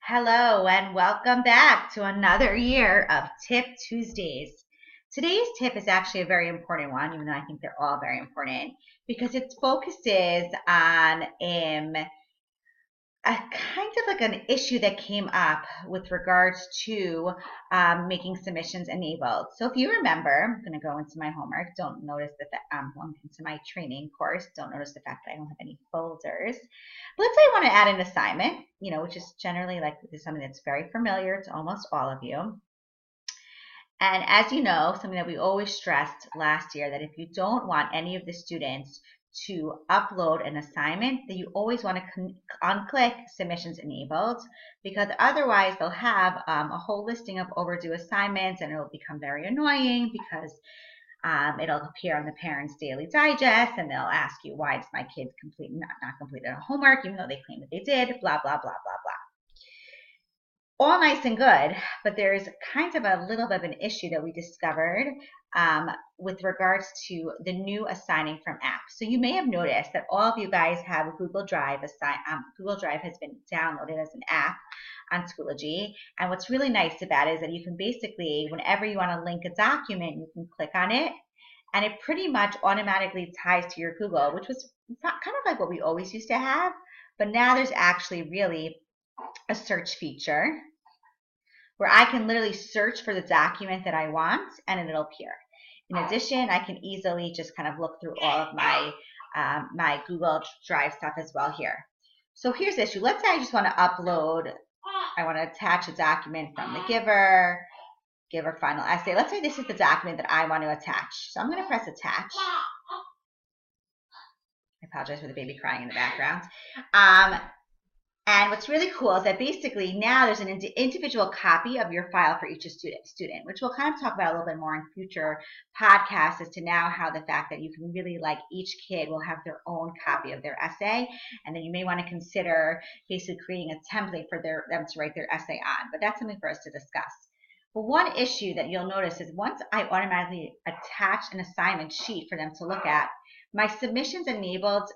Hello and welcome back to another year of Tip Tuesdays. Today's tip is actually a very important one, even though I think they're all very important, because it focuses on a kind of like an issue that came up with regards to making submissions enabled. So if you remember, I'm going to go into my homework. Don't notice the into my training course. Don't notice the fact that I don't have any folders. But let's say I want to add an assignment, which is generally like something that's very familiar to almost all of you. And as you know, something that we always stressed last year, that if you don't want any of the students to upload an assignment, that you always want to unclick submissions enabled, because otherwise they'll have a whole listing of overdue assignments, and it'll become very annoying because it'll appear on the Parents Daily Digest, and they'll ask you, why does my kid not completed a homework, even though they claim that they did, blah, blah, blah, blah, blah. All nice and good, but there's kind of a little bit of an issue that we discovered with regards to the new assigning from apps. So you may have noticed that all of you guys have Google Drive. Google Drive has been downloaded as an app on Schoology, and what's really nice about it is that you can basically, whenever you want to link a document, you can click on it, and it pretty much automatically ties to your Google, which was kind of like what we always used to have, but now there's actually really a search feature where I can literally search for the document that I want and it'll appear. In addition, I can easily just kind of look through all of my my Google Drive stuff as well here. So here's the issue. Let's say I just want to upload, I want to attach a document from the giver final essay. Let's say this is the document that I want to attach. So I'm going to press attach. I apologize for the baby crying in the background. And what's really cool is that basically now there's an individual copy of your file for each student, which we'll kind of talk about a little bit more in future podcasts, as to now how the fact that you can really, like, each kid will have their own copy of their essay, and then you may want to consider basically creating a template for them to write their essay on, but that's something for us to discuss. But one issue that you'll notice is once I automatically attach an assignment sheet for them to look at, my submissions enabled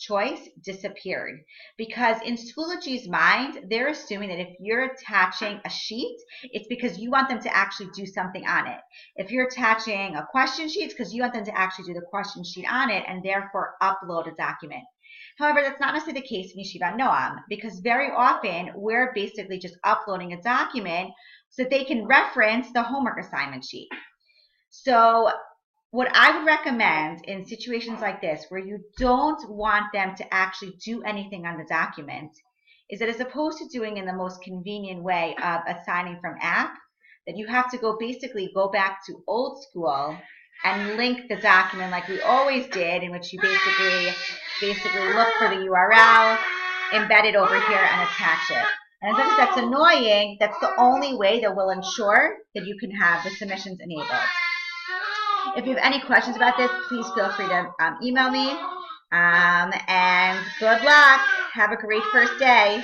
choice disappeared, because in Schoology's mind, they're assuming that if you're attaching a sheet, it's because you want them to actually do something on it. If you're attaching a question sheet, it's because you want them to actually do the question sheet on it and therefore upload a document. However, that's not necessarily the case in Yeshivat Noam, because very often we're basically just uploading a document so that they can reference the homework assignment sheet. So what I would recommend in situations like this, where you don't want them to actually do anything on the document, is that as opposed to doing in the most convenient way of assigning from app, that you have to basically go back to old school and link the document like we always did, in which you basically look for the URL, embed it over here, and attach it. And as much as that's annoying, that's the only way that will ensure that you can have the submissions enabled. If you have any questions about this, please feel free to email me. And good luck. Have a great first day.